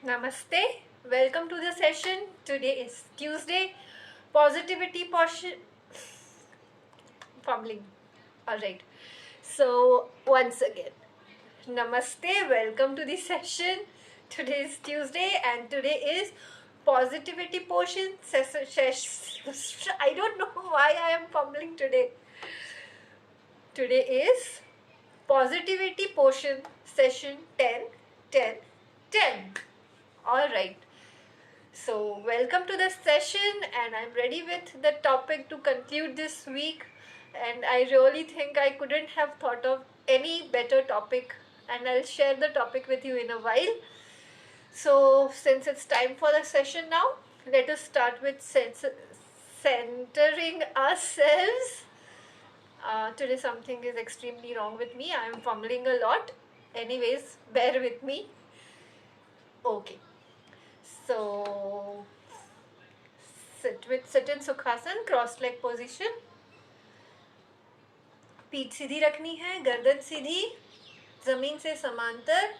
Namaste. Welcome to the session. Today is Tuesday. Positivity portion. Fumbling. All right. So, once again, Namaste. Welcome to the session. Today is Tuesday and today is positivity portion. I don't know why I am fumbling today. Today is positivity portion session 10, 10, 10. All right. So, welcome to the session, and I'm ready with the topic to conclude this week. And I really think I couldn't have thought of any better topic, and I'll share the topic with you in a while. So, since it's time for the session now, let us start with centering ourselves. Today, something is extremely wrong with me. I'm fumbling a lot. Anyways, bear with me. Okay. So, sit in Sukhasan, cross leg position. पीठ सीधी रखनी है, गर्दन सीधी, जमीन से समांतर,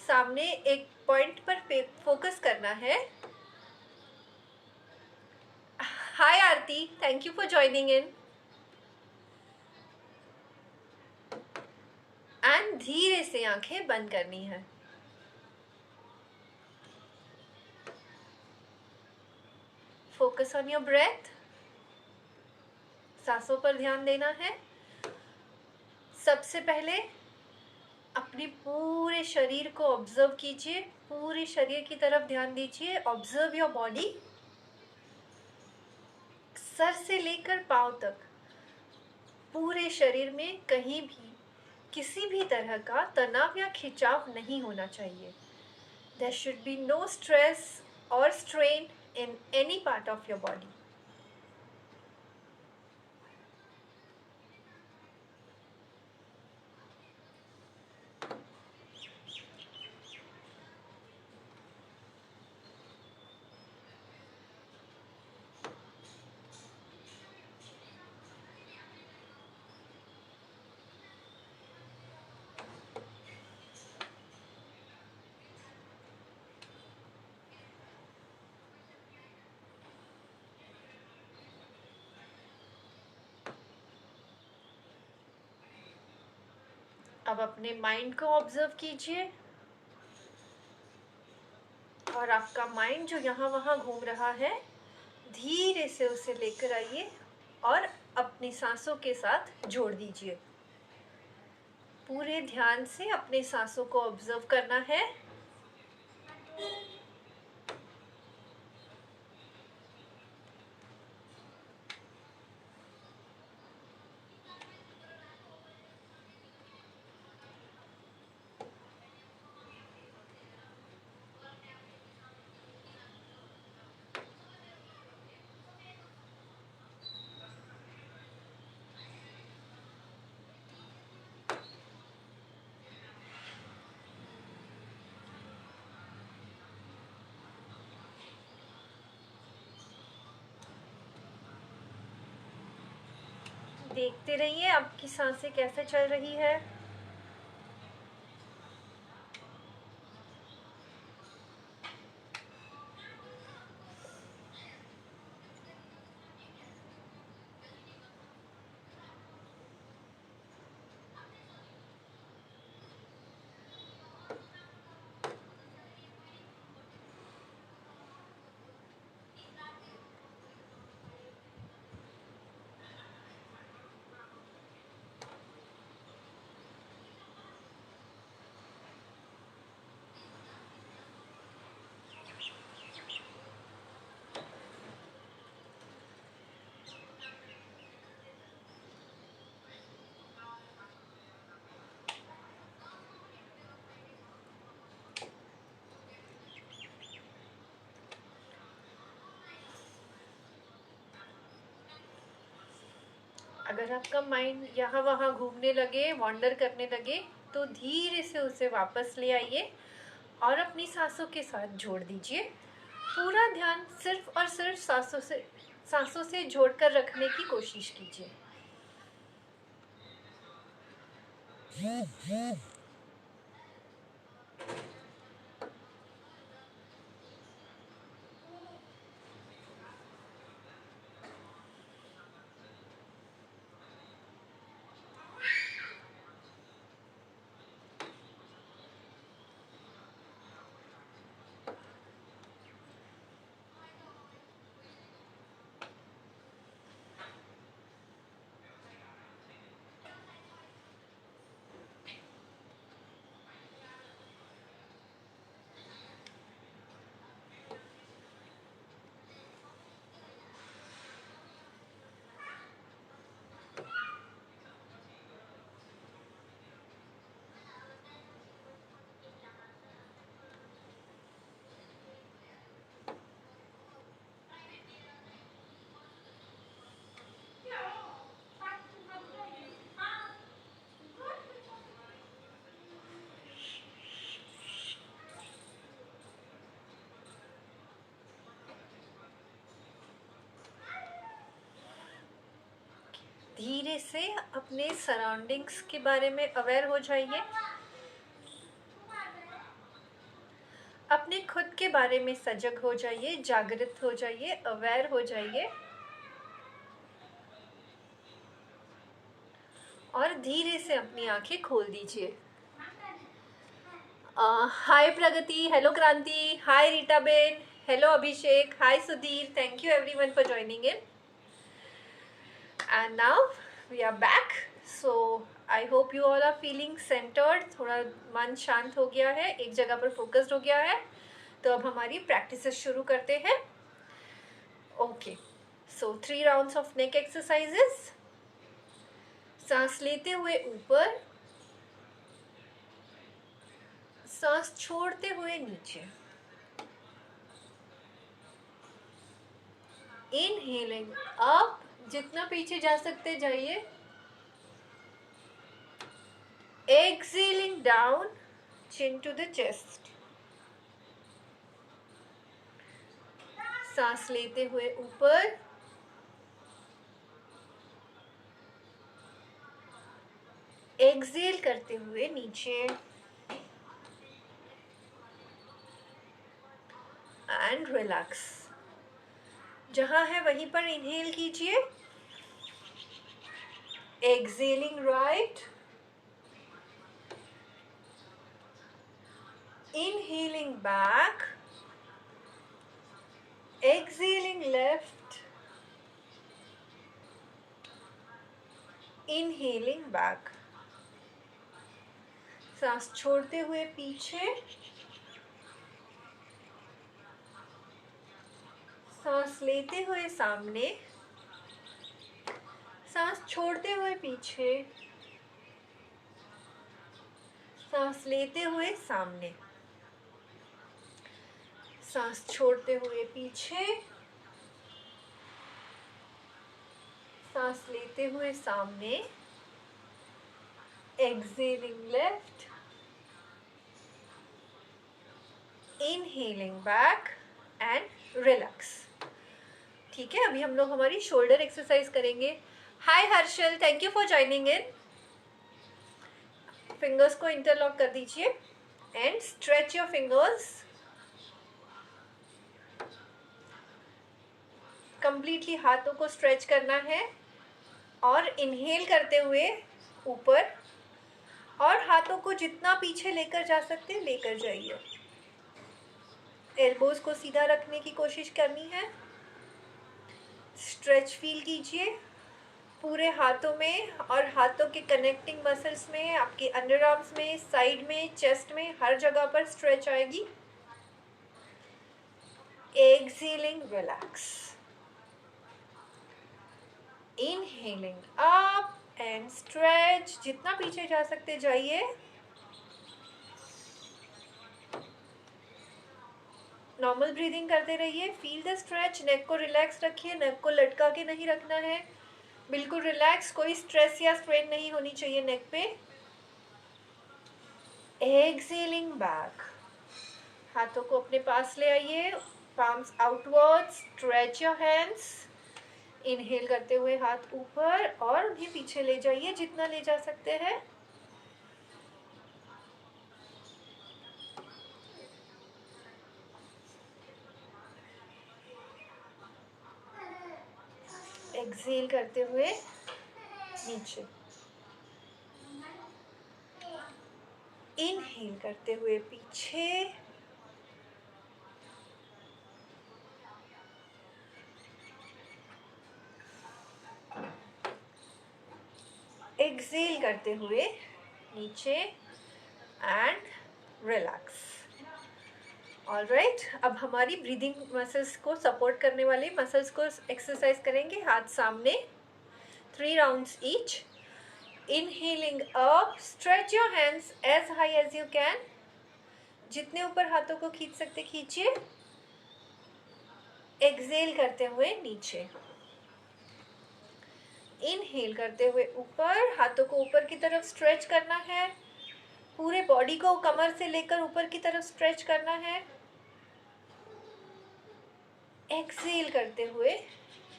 सामने एक point पर फोकस करना है. Hi Aarti, thank you for joining in. And धीरे से आंखें बंद करनी है. Focus on your breath. सांसों पर ध्यान देना है. सबसे पहले अपने पूरे शरीर को ऑब्जर्व कीजिए. पूरे शरीर की तरफ ध्यान दीजिए. Observe your body. सर से लेकर पांव तक पूरे शरीर में कहीं भी किसी भी तरह का तनाव या खिंचाव नहीं होना चाहिए. There should be no stress or strain in any part of your body. अब अपने माइंड को ऑब्जर्व कीजिए और आपका माइंड जो यहाँ वहाँ घूम रहा है, धीरे से उसे लेकर आइए और अपनी सांसों के साथ जोड़ दीजिए. पूरे ध्यान से अपने सांसों को ऑब्जर्व करना है. देखते रहिए आपकी सांसें कैसे चल रही है. अगर आपका माइंड यहाँ वहाँ घूमने लगे, वॉन्डर करने लगे, तो धीरे से उसे वापस ले आइए और अपनी सांसों के साथ जोड़ दीजिए. पूरा ध्यान सिर्फ और सिर्फ सांसों से जोड़कर रखने की कोशिश कीजिए. धीरे से अपने सराउंडिंग्स के बारे में अवेयर हो जाइए, अपने खुद के बारे में सजग हो जाइए, जागृत हो जाइए, अवेयर हो जाइए और धीरे से अपनी आंखें खोल दीजिए। हाय Pragati, hello Kranti, hi Rita ben, hello Abhishek, hi Sudhir, thank you everyone for joining in. And now we are back, so I hope you all are feeling centred, थोड़ा मन शांत हो गया है, एक जगह पर फोकस्ड हो गया है। तो अब हमारी प्रैक्टिसेस शुरू करते हैं। Okay, so 3 rounds of neck exercises. सांस लेते हुए ऊपर, सांस छोड़ते हुए नीचे। इनहेलिंग अप, जितना पीछे जा सकते जाइए। Exhaling down, chin to the chest. सांस लेते हुए ऊपर, एक्सेल करते हुए नीचे एंड रिलैक्स। जहां है वहीं पर इनहेल कीजिए, excelling right, inhaling back, excelling left, inhaling back. सांस छोड़ते हुए पीछे, सांस लेते हुए सामने, सांस छोड़ते हुए पीछे, सांस लेते हुए सामने, सांस छोड़ते हुए पीछे, सांस लेते हुए सामने, exhaling left, inhaling back and relax. ठीक है, अभी हम लोग हमारी शोल्डर एक्सरसाइज करेंगे। Hi Harshal, thank you for joining in. Fingers को इंटरलॉक कर दीजिए and stretch your fingers. Completely हाथों को स्ट्रेच करना है और इनहेल करते हुए ऊपर, और हाथों को जितना पीछे लेकर जा सकते हैं लेकर जाइए। एल्बोज को सीधा रखने की कोशिश करनी है। स्ट्रेच फील कीजिए पूरे हाथों में और हाथों के कनेक्टिंग मसल्स में, आपके अंडर आर्म्स में, साइड में, चेस्ट में, हर जगह पर स्ट्रेच आएगी। Excelling relax, inhaling up and stretch, जितना पीछे जा सकते जाइए। नॉर्मल ब्रीदिंग करते रहिए, फील द स्ट्रेच। नेक को रिलैक्स रखिए, नेक को लटका के नहीं रखना है, बिल्कुल रिलैक्स, कोई स्ट्रेस या स्ट्रेन नहीं होनी चाहिए नेक पे। एक्सेलिंग बैक, हाथों को अपने पास ले आइए, palms outwards, stretch your hands. Inhale करते हुए हाथ ऊपर और उन्हें पीछे ले जाइए जितना ले जा सकते हैं। एक्सेल करते हुए नीचे, इनहेल करते हुए पीछे, एक्सेल करते हुए नीचे एंड रिलैक्स। ऑलराइट, अब हमारी ब्रीदिंग मसल्स को सपोर्ट करने वाले मसल्स को एक्सरसाइज करेंगे। हाथ सामने, 3 rounds each. Inhaling up, stretch your hands as high as you can, जितने ऊपर हाथों को खींच सकते खींचिए। एक्सेल करते हुए नीचे, इनहेल करते हुए ऊपर, हाथों को ऊपर की तरफ स्ट्रेच करना है, पूरे बॉडी को कमर से लेकर ऊपर की तरफ स्ट्रेच करना है। एक्सेल करते हुए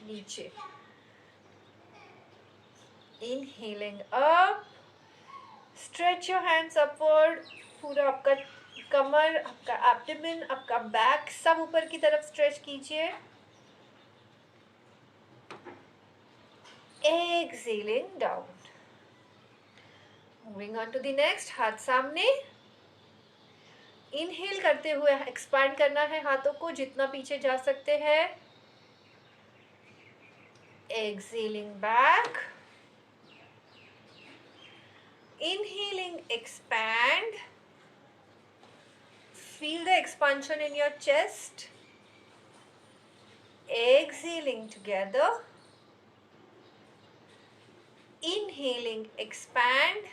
नीचे, Inhaling up, stretch your hands upward. पूरा आपका कमर, आपका एब्डोमेन, आपका बैक सब ऊपर की तरफ स्ट्रेच कीजिए. Exhaling down. Moving on to the next, हाथ सामने. इनहेल करते हुए एक्सपैंड करना है हाथों को जितना पीछे जा सकते हैं. Exhaling back. Inhaling, expand. Feel the expansion in your chest. Exhaling together. Inhaling, expand.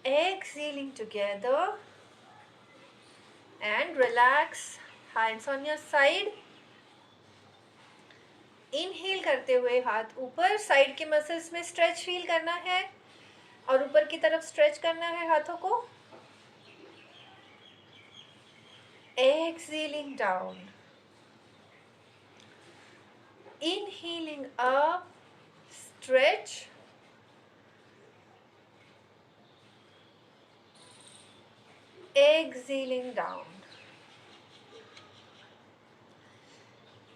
Exhaling together. And relax. Hands on your side. Inhale करते हुए हाथ ऊपर, साइड के मसल्स में स्ट्रेच फील करना है और ऊपर की तरफ स्ट्रेच करना है हाथों को. Exhaling down. Inhaling up, stretch. Exhaling down.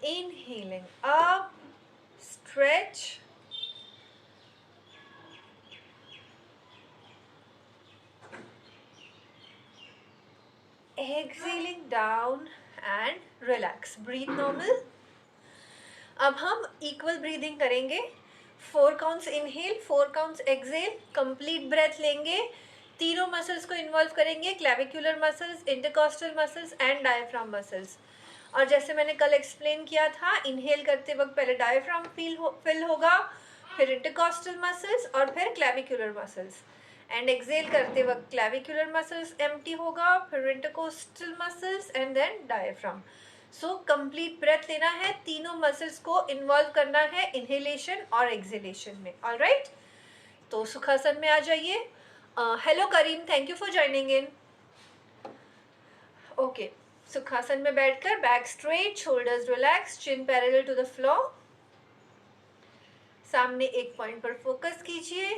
Inhaling up, stretch. Exhaling down and relax. Breathe normal. अब हम इक्वल ब्रीदिंग करेंगे. 4 counts inhale, 4 counts exhale. Complete breath लेंगे. तीनों मसल्स को इन्वॉल्व करेंगे, clavicular muscles, intercostal muscles and diaphragm muscles. और जैसे मैंने कल एक्सप्लेन किया था, इनहेल करते वक्त पहले डायफ्राम फिल होगा, फिर इंटरकॉस्टल मसल्स और फिर क्लेविकुलर मसल्स. एंड एक्सहेल करते वक्त क्लेविकुलर मसल्स एम्प्टी होगा, फिर intercostal muscles and then diaphragm. So complete breath लेना है, तीनों मसल्स को इन्वॉल्व करना है इनहेलेशन और एक्सहेलेशन में. ऑलराइट, तो सुखासन में आ जाइए. Hello Karim, thank you for joining in. Okay, sukhasana में बैठकर back straight, shoulders relax, chin parallel to the floor. सामने एक पॉइंट पर फोकस कीजिए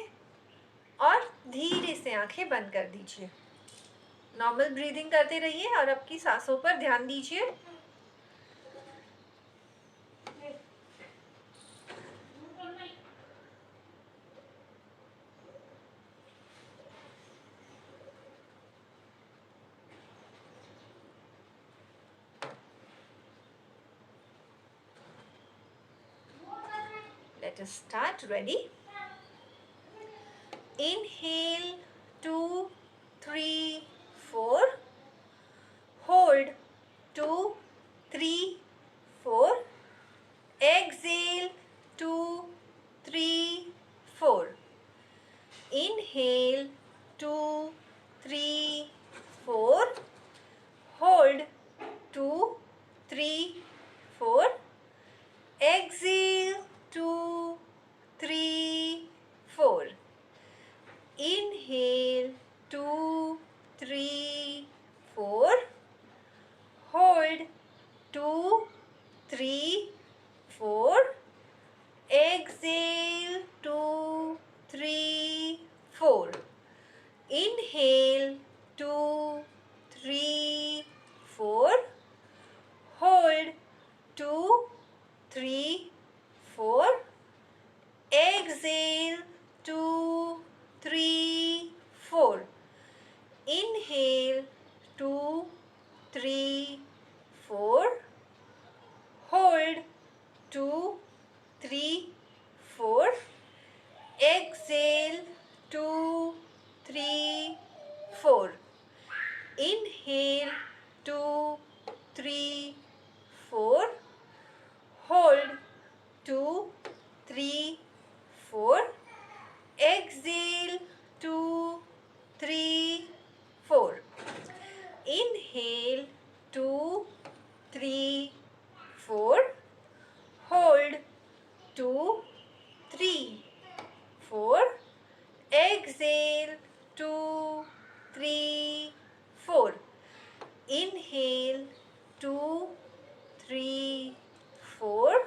और धीरे से आंखें बंद कर दीजिए. नॉर्मल ब्रीदिंग करते रहिए और आपकी सांसों पर ध्यान दीजिए. Let us start. Ready? Inhale 2, 3, 4. Hold 2, 3, 4. Exhale 2, 3, 4. Inhale 2, 3, 4. Hold 2, 3, 4. Exhale 2, 3, 4. Inhale 2, 3, 4. Hold 2, 3, 4. Exhale 2, 3, 4. Inhale 2, 3, 4. Hold 2, 3, 4. Exhale 2, 3, 4. Inhale 2, 3, 4. Hold 2, 3, 4. Exhale 2, 3, 4. Inhale 2, 3, 4. Hold 2, 3, 4. Exhale 2, 3, 4. Inhale 2, 3, 4. Hold 2, 3, 4. Exhale 2, 3, 4. Inhale 2, 3, 4.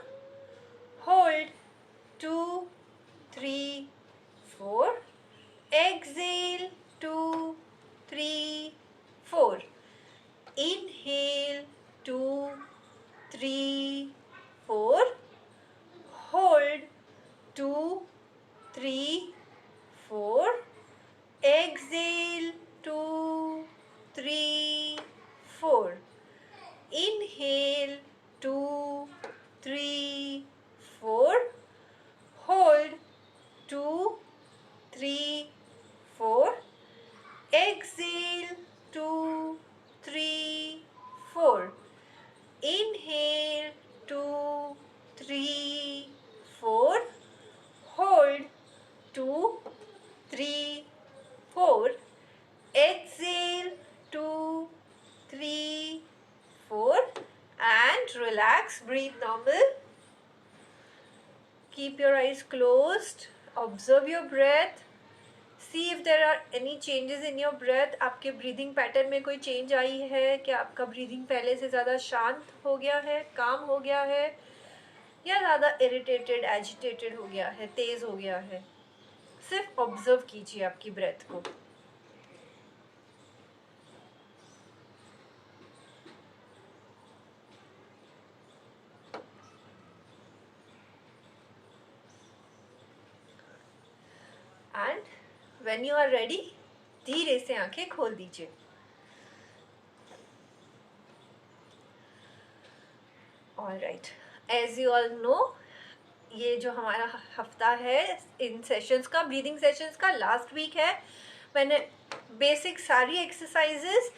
4. Exhale, 2, 3, 4. Inhale, 2, 3, 4. Hold, 2, 3, 4. Exhale, 2, 3, 4. Inhale, 2, 3, 4. Hold, 2, 3, 4. Exhale, 2, 3, 4. Inhale, 2, 3, 4. Hold, 2, 3, 4. Exhale, 2, 3, 4. And relax, breathe normal. Keep your eyes closed. Observe your breath. See if there are any changes in your breath. आपके breathing pattern में कोई change आई है क्या? आपका breathing पहले से ज़्यादा शांत हो गया है, काम हो गया है, या ज़्यादा irritated, agitated हो गया है, तेज हो गया है? सिर्फ ऑब्जर्व कीजिए आपकी ब्रेथ को. And when you are ready, धीरे से आंखें खोल दीजिए. Alright, as you all know, ये जो हमारा हफ्ता है इन सेशंस का, ब्रीदिंग सेशंस का लास्ट वीक है. मैंने बेसिक सारी एक्सरसाइजेस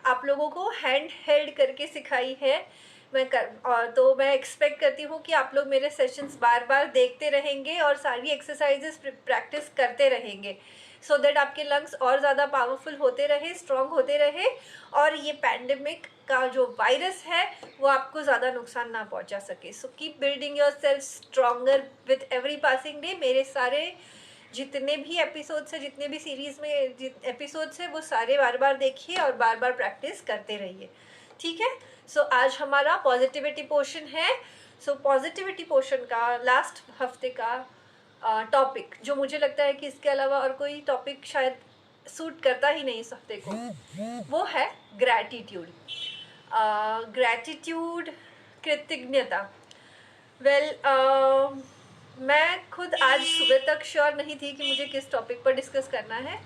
आप लोगों को हैंड हेल्ड करके सिखाई है. और तो मैं एक्सपेक्ट करती हूँ कि आप लोग मेरे सेशंस बार बार देखते रहेंगे और सारी एक्सरसाइजेस प्रैक्टिस करते रहेंगे, सो दैट आपके लंग्स और ज़्यादा पावरफुल होते रहे, स्ट्रॉन्ग होते रहे, और ये पैंडेमिक का जो वायरस है वो आपको ज़्यादा नुकसान ना पहुंचा सके. So keep building your self stronger with every passing day. मेरे सारे जितने भी एपिसोड्स है, जितने भी सीरीज़ में एपिसोड्स है, वो सारे बार बार देखिए और बार बार प्रैक्टिस करते रहिए. ठीक है. सो आज हमारा पॉजिटिविटी पोर्शन है. सो पॉजिटिविटी पोर्शन का लास्ट हफ्ते का टॉपिक, जो मुझे लगता है कि इसके अलावा और कोई टॉपिक शायद सूट करता ही नहीं इस हफ्ते को, वो है ग्रैटिट्यूड. ग्रैटिट्यूड, कृतज्ञता. वेल, मैं खुद आज सुबह तक श्योर नहीं थी कि मुझे किस टॉपिक पर डिस्कस करना है.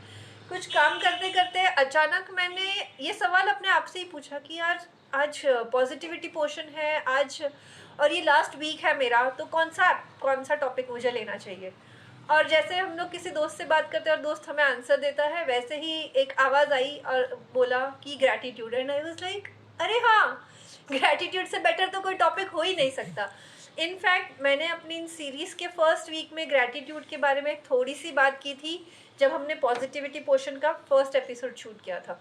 कुछ काम करते करते अचानक मैंने ये सवाल अपने आप से ही पूछा कि यार आज पॉजिटिविटी पोर्शन है आज, और ये लास्ट वीक है मेरा, तो कौन सा टॉपिक मुझे लेना चाहिए. और जैसे हम लोग किसी दोस्त से बात करते हैं और दोस्त हमें आंसर देता है, वैसे ही एक आवाज़ आई और बोला कि gratitude. And I was like, अरे हाँ, ग्रैटिट्यूड से बेटर तो कोई टॉपिक हो ही नहीं सकता. इनफैक्ट मैंने अपनी इन सीरीज़ के फर्स्ट वीक में ग्रैटिट्यूड के बारे में थोड़ी सी बात की थी जब हमने पॉजिटिविटी पोर्शन का फर्स्ट एपिसोड शूट किया था.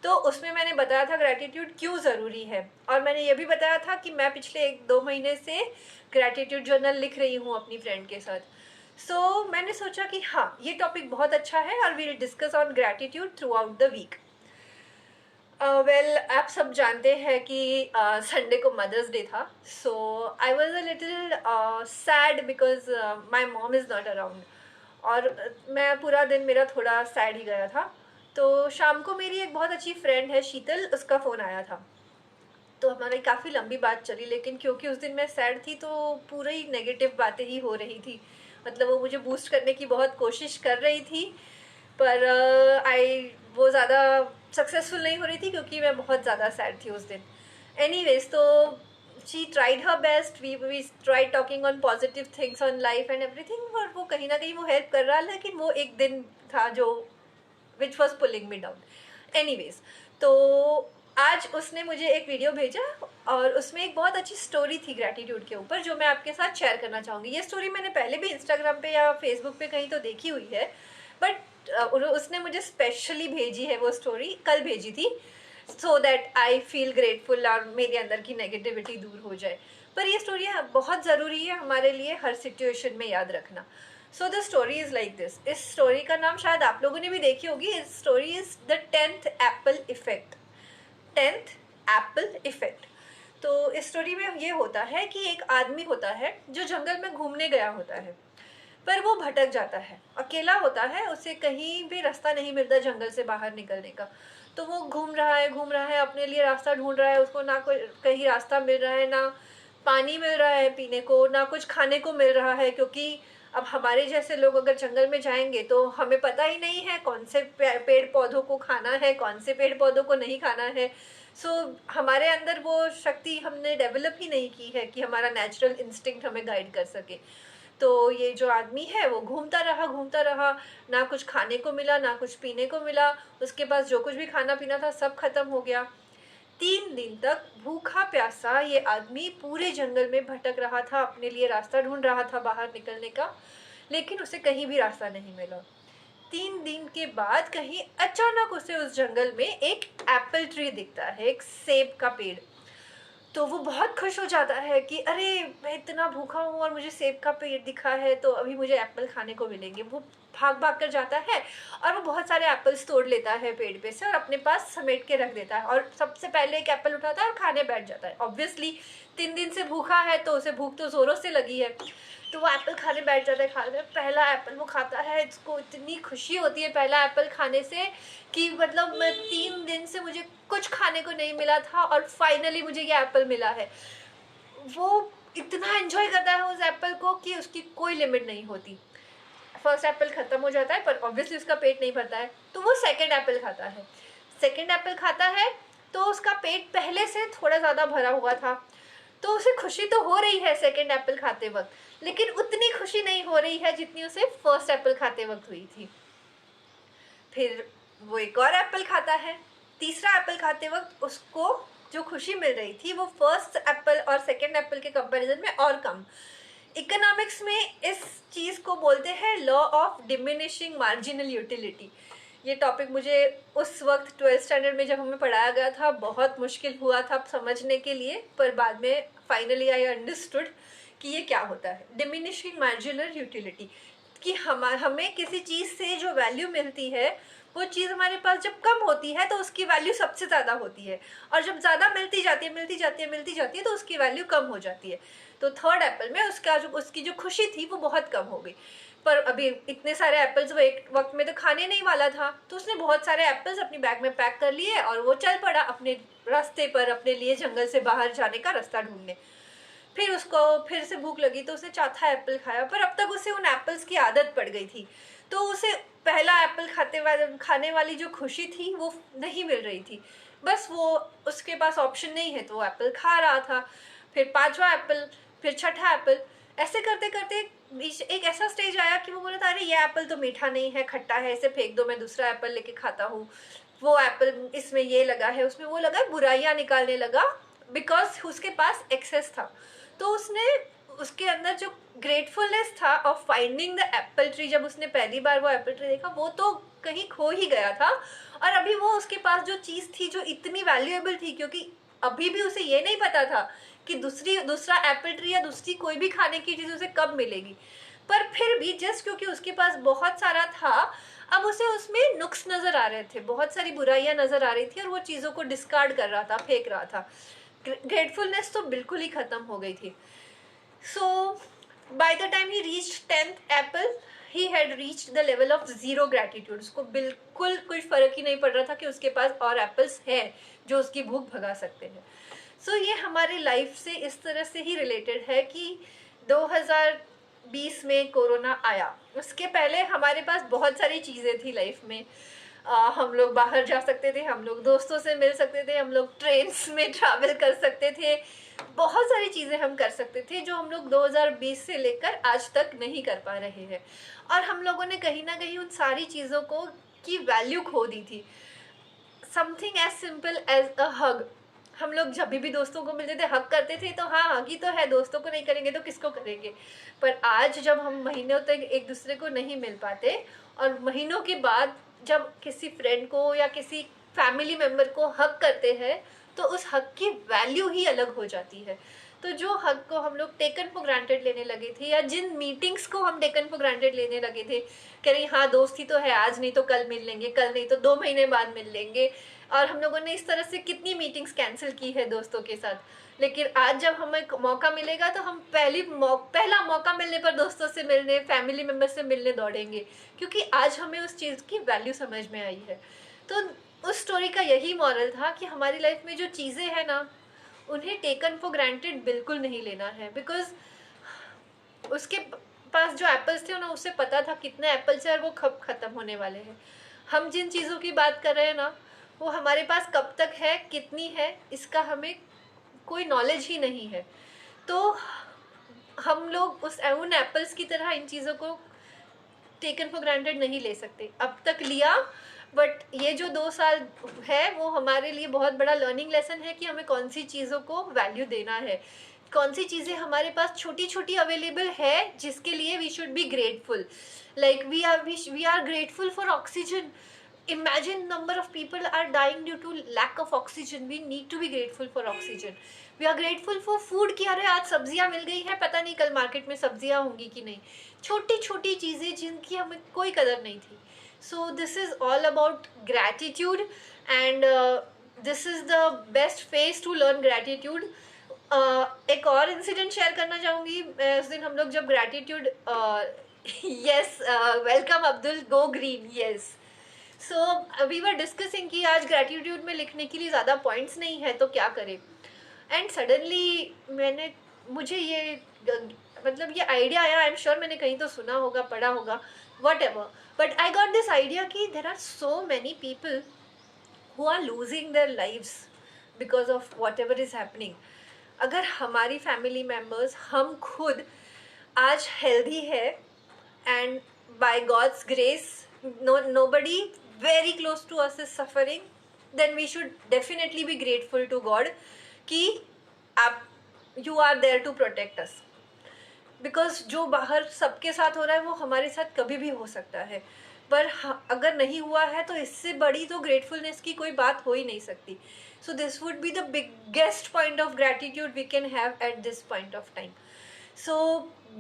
तो उसमें मैंने बताया था ग्रैटिट्यूड क्यों ज़रूरी है, और मैंने ये भी बताया था कि मैं पिछले 1-2 महीने से ग्रैटिट्यूड जर्नल लिख रही हूँ अपनी फ्रेंड के साथ. सो मैंने सोचा कि हाँ, ये टॉपिक बहुत अच्छा है और we will discuss on gratitude throughout the week. Well, आप सब जानते हैं कि संडे को मदर्स डे था. So I was a little sad because my mom is not around, और मैं पूरा दिन मेरा थोड़ा सैड ही गया था. तो शाम को मेरी एक बहुत अच्छी फ्रेंड है शीतल, उसका फ़ोन आया था. तो हमारी काफ़ी लंबी बात चली, लेकिन क्योंकि उस दिन मैं सैड थी तो पूरी नेगेटिव बातें ही हो रही थी. मतलब वो मुझे बूस्ट करने की बहुत कोशिश कर रही थी, पर वो ज़्यादा सक्सेसफुल नहीं हो रही थी क्योंकि मैं बहुत ज़्यादा सैड थी उस दिन. एनीवेज, तो she tried her best, we tried talking on positive things on life and everything, और वो कहीं ना कहीं वो हेल्प कर रहा, लेकिन वो एक दिन था जो which was pulling me down. Anyways, तो आज उसने मुझे एक वीडियो भेजा और उसमें एक बहुत अच्छी स्टोरी थी ग्रैटिट्यूड के ऊपर, जो मैं आपके साथ शेयर करना चाहूँगी. ये स्टोरी मैंने पहले भी इंस्टाग्राम पे या फेसबुक पे कहीं तो देखी हुई है, बट उसने मुझे स्पेशली भेजी है वो स्टोरी, कल भेजी थी, so that I feel grateful और मेरे अंदर की नेगेटिविटी दूर हो जाए. पर ये स्टोरी बहुत ज़रूरी है हमारे लिए हर सिचुएशन में याद रखना. So the story is like this. इस स्टोरी का नाम शायद आप लोगों ने भी देखी होगी. इस story is the 10th Apple effect. 10th Apple effect. तो इस स्टोरी में ये होता है कि एक आदमी होता है जो जंगल में घूमने गया होता है, पर वो भटक जाता है, अकेला होता है, उसे कहीं भी रास्ता नहीं मिलता जंगल से बाहर निकलने का। तो वो घूम रहा है, अपने लिए रास्ता ढूंढ रहा है, उसको ना कोई कहीं रास्ता मिल रहा है, ना पानी मिल रहा है पीने को, ना कुछ खाने को मिल रहा है, क्योंकि अब हमारे जैसे लोग अगर जंगल में जाएंगे तो हमें पता ही नहीं है कौन से पेड़ पौधों को खाना है, कौन से पेड़ पौधों को नहीं खाना है। सो हमारे अंदर वो शक्ति हमने डेवलप ही नहीं की है कि हमारा नेचुरल इंस्टिंक्ट हमें गाइड कर सके। तो ये जो आदमी है वो घूमता रहा, ना कुछ खाने को मिला, ना कुछ पीने को मिला, उसके पास जो कुछ भी खाना पीना था सब खत्म हो गया। 3 दिन तक भूखा प्यासा ये आदमी पूरे जंगल में भटक रहा था, अपने लिए रास्ता ढूंढ रहा था बाहर निकलने का, लेकिन उसे कहीं भी रास्ता नहीं मिला। 3 दिन के बाद कहीं अचानक उसे उस जंगल में एक एप्पल ट्री दिखता है, एक सेब का पेड़। तो वो बहुत खुश हो जाता है कि अरे मैं इतना भूखा हूँ और मुझे सेब का पेड़ दिखा है, तो अभी मुझे एप्पल खाने को मिलेंगे। वो भाग भाग कर जाता है और वो बहुत सारे एप्पल्स तोड़ लेता है पेड़ पे से और अपने पास समेट के रख देता है, और सबसे पहले एक एप्पल उठाता है और खाने बैठ जाता है। ऑब्वियसली 3 दिन से भूखा है तो उसे भूख तो जोरों से लगी है, तो वो एप्पल खाने बैठ जाता है। खाते पहला एप्पल वो खाता है, इसको इतनी खुशी होती है पहला एप्पल खाने से कि मतलब मैं 3 दिन से मुझे कुछ खाने को नहीं मिला था और फाइनली मुझे ये एप्पल मिला है। वो इतना एंजॉय करता है उस एप्पल को कि उसकी कोई लिमिट नहीं होती। फर्स्ट एप्पल खत्म हो जाता है पर ऑब्वियसली उसका पेट नहीं भरता है, तो वो सेकेंड एप्पल खाता है। सेकेंड एप्पल खाता है तो उसका पेट पहले से थोड़ा ज़्यादा भरा हुआ था, तो उसे खुशी तो हो रही है सेकेंड एप्पल खाते वक्त, लेकिन उतनी खुशी नहीं हो रही है जितनी उसे फर्स्ट एप्पल खाते वक्त हुई थी। फिर वो एक और एप्पल खाता है। तीसरा एप्पल खाते वक्त उसको जो खुशी मिल रही थी वो फर्स्ट एप्पल और सेकेंड एप्पल के कंपैरिजन में और कम। इकोनॉमिक्स में इस चीज़ को बोलते हैं law of diminishing marginal utility. ये टॉपिक मुझे उस वक्त 12th स्टैंडर्ड में जब हमें पढ़ाया गया था बहुत मुश्किल हुआ था समझने के लिए, पर बाद में फाइनली आई अंडरस्टूड कि ये क्या होता है। डिमिनिशिंग मार्जिनल यूटिलिटी कि हमें किसी चीज़ से जो वैल्यू मिलती है वो चीज़ हमारे पास जब कम होती है तो उसकी वैल्यू सबसे ज़्यादा होती है, और जब ज़्यादा मिलती जाती है तो उसकी वैल्यू कम हो जाती है। तो थर्ड एप्पल में उसकी जो खुशी थी वो बहुत कम हो गई। पर अभी इतने सारे एप्पल्स वो एक वक्त में तो खाने नहीं वाला था, तो उसने बहुत सारे एप्पल्स अपनी बैग में पैक कर लिए और वो चल पड़ा अपने रास्ते पर, अपने लिए जंगल से बाहर जाने का रास्ता ढूंढने। फिर उसको फिर से भूख लगी तो उसने चौथा एप्पल खाया, पर अब तक उसे उन एप्पल्स की आदत पड़ गई थी, तो उसे पहला एप्पल खाने वाली जो खुशी थी वो नहीं मिल रही थी। बस वो उसके पास ऑप्शन नहीं है तो वो एप्पल खा रहा था। फिर पांचवा एप्पल, फिर छठा एप्पल, ऐसे करते करते एक ऐसा स्टेज आया कि वो बोला था अरे ये एप्पल तो मीठा नहीं है, खट्टा है, इसे फेंक दो, मैं दूसरा एप्पल लेके खाता हूँ। वो एप्पल इसमें ये लगा है, उसमें वो लगा, बुराइयां निकालने लगा बिकॉज उसके पास एक्सेस था। तो उसने उसके अंदर जो ग्रेटफुलनेस था of finding the Apple tree, जब उसने पहली बार वो एप्पल ट्री देखा वो तो कहीं खो ही गया था। और अभी वो उसके पास जो चीज़ थी जो इतनी वैल्यूएबल थी, क्योंकि अभी भी उसे ये नहीं पता था कि दूसरा एप्पल ट्री या दूसरी कोई भी खाने की चीज़ उसे कब मिलेगी, पर फिर भी जस्ट क्योंकि उसके पास बहुत सारा था अब उसे उसमें नुक्स नज़र आ रहे थे, बहुत सारी बुराइयां नज़र आ रही थी और वो चीज़ों को डिस्कार्ड कर रहा था, फेंक रहा था। ग्रेटफुलनेस तो बिल्कुल ही ख़त्म हो गई थी। So by the time he reached 10th apple, he had reached the level of zero gratitude. उसको बिल्कुल कुछ फर्क ही नहीं पड़ रहा था कि उसके पास और एप्पल्स हैं जो उसकी भूख भगा सकते हैं। ये हमारी लाइफ से इस तरह से ही रिलेटेड है कि 2020 में कोरोना आया, उसके पहले हमारे पास बहुत सारी चीज़ें थी लाइफ में। हम लोग बाहर जा सकते थे, हम लोग दोस्तों से मिल सकते थे, हम लोग ट्रेन्स में ट्रैवल कर सकते थे, बहुत सारी चीज़ें हम कर सकते थे जो हम लोग 2020 से लेकर आज तक नहीं कर पा रहे हैं। और हम लोगों ने कहीं ना कहीं उन सारी चीज़ों को की वैल्यू खो दी थी। Something as simple as a hug, हम लोग जब भी दोस्तों को मिलते थे हग करते थे, तो हाँ हग ही तो है, दोस्तों को नहीं करेंगे तो किसको करेंगे। पर आज जब हम महीनों तक एक दूसरे को नहीं मिल पाते और महीनों के बाद जब किसी फ्रेंड को या किसी फैमिली मेम्बर को हग करते हैं तो उस हक की वैल्यू ही अलग हो जाती है। तो जो हक को हम लोग टेकन फॉर ग्रांटेड लेने लगे थे, या जिन मीटिंग्स को हम टेकन फॉर ग्रांटेड लेने लगे थे, कह रही हाँ दोस्ती तो है, आज नहीं तो कल मिल लेंगे, कल नहीं तो 2 महीने बाद मिल लेंगे, और हम लोगों ने इस तरह से कितनी मीटिंग्स कैंसिल की है दोस्तों के साथ। लेकिन आज जब हमें मौका मिलेगा तो हम पहला मौका मिलने पर दोस्तों से मिलने, फैमिली मेम्बर से मिलने दौड़ेंगे, क्योंकि आज हमें उस चीज़ की वैल्यू समझ में आई है। तो उस स्टोरी का यही मॉरल था कि हमारी लाइफ में जो चीज़ें हैं ना, उन्हें टेकन फॉर ग्रांटेड बिल्कुल नहीं लेना है। बिकॉज उसके पास जो एप्पल्स थे ना, उसे पता था कितने एप्पल्स है और वो कब खत्म होने वाले हैं। हम जिन चीज़ों की बात कर रहे हैं ना, वो हमारे पास कब तक है, कितनी है, इसका हमें कोई नॉलेज ही नहीं है। तो हम लोग उन एप्पल्स की तरह इन चीज़ों को टेकन फॉर ग्रांटेड नहीं ले सकते। अब तक लिया, बट ये जो 2 साल है वो हमारे लिए बहुत बड़ा लर्निंग लेसन है कि हमें कौन सी चीज़ों को वैल्यू देना है, कौन सी चीज़ें हमारे पास छोटी छोटी अवेलेबल है जिसके लिए we should be grateful. Like we are grateful for oxygen. Imagine number of people are dying due to lack of oxygen. We need to be grateful for oxygen. We are grateful for food कि अरे आज सब्जियां मिल गई हैं, पता नहीं कल market में सब्जियां होंगी कि नहीं। छोटी छोटी चीज़ें जिनकी हमें कोई कदर नहीं थी। So this is all about gratitude, and this is the best phase to learn gratitude. एक और इंसिडेंट शेयर करना चाहूँगी। उस दिन हम लोग जब gratitude yes, welcome Abdul, go green, yes. So we were discussing कि आज ग्रैटिट्यूड में लिखने के लिए ज़्यादा पॉइंट्स नहीं है तो क्या करें। एंड सडनली मुझे ये मतलब ये आइडिया आया। आई एम श्योर मैंने कहीं तो सुना होगा, पढ़ा होगा, whatever, but I got this idea कि there are so many people who are losing their lives because of whatever is happening. अगर हमारी फैमिली मेम्बर्स, हम खुद आज हेल्दी है and by God's grace nobody very close to us is suffering, then we should definitely be grateful to God कि आप you are there to protect us. Because जो बाहर सबके साथ हो रहा है वो हमारे साथ कभी भी हो सकता है, पर अगर नहीं हुआ है तो इससे बड़ी तो ग्रेटफुलनेस की कोई बात हो ही नहीं सकती। So this would be the biggest point of gratitude we can have at this point of time. So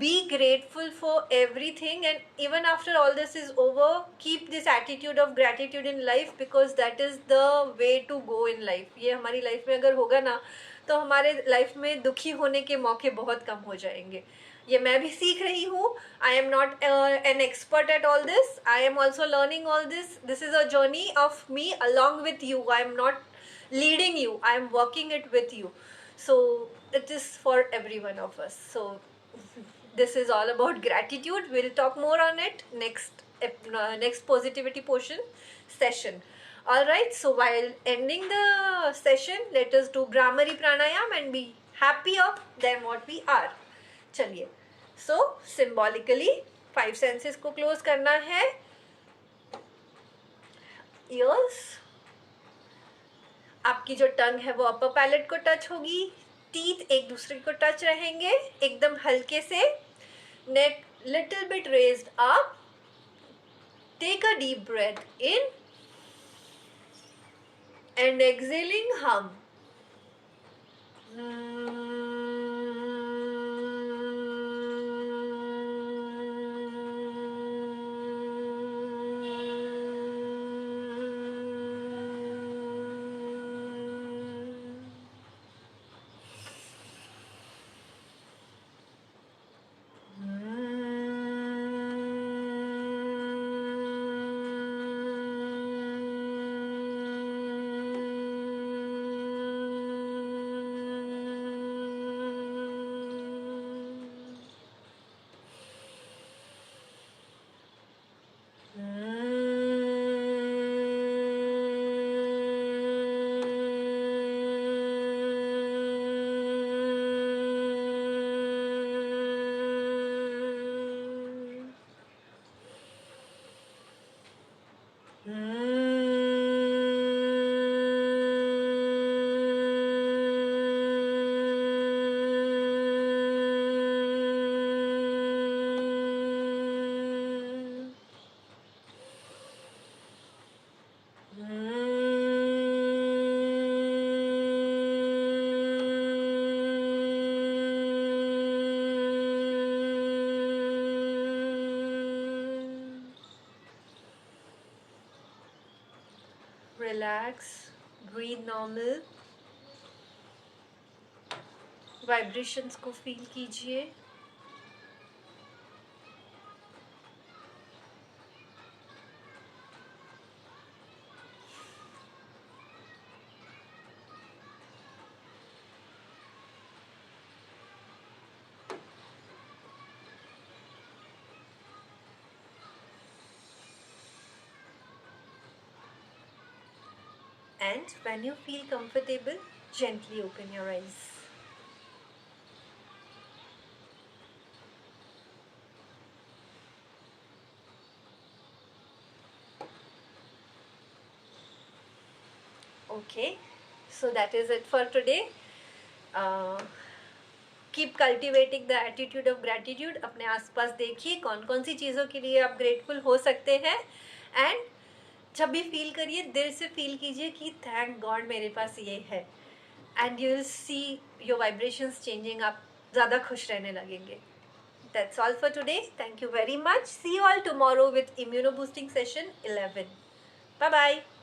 be grateful for everything, and even after all this is over, keep this attitude of gratitude in life, because that is the way to go in life. ये हमारी life में अगर होगा ना तो हमारे life में दुखी होने के मौके बहुत कम हो जाएंगे. ये मैं भी सीख रही हूँ. I am not an expert at all this. I am also learning all this. This is a journey of me along with you. I am not leading you, I am working it with you. So it is for every one of us. So this is all about gratitude. We'll talk more on it next positivity portion session. All right, so while ending the session, let us do Bhramari pranayam and be happier than what we are. चलिए. So symbolically 5 senses को close करना है. Ears, आपकी जो tongue है वो upper palate को touch होगी. टीथ एक दूसरे को टच रहेंगे एकदम हल्के से. Neck little bit raised up. Take a deep breath in and exhaling hum. Relax, breathe normal. Vibrations को फील कीजिए। And when you feel comfortable, gently open your eyes. Okay, so that is it for today. Keep cultivating the attitude of gratitude. अपने आसपास देखिए कौन कौन सी चीज़ों के लिए आप ग्रेटफुल हो सकते हैं, एंड जब भी फील करिए दिल से फील कीजिए कि थैंक गॉड मेरे पास ये है, and you will see your vibrations changing. आप ज़्यादा खुश रहने लगेंगे। That's all for today. Thank you very much. See you all tomorrow with Immuno Boosting Session 11. Bye bye.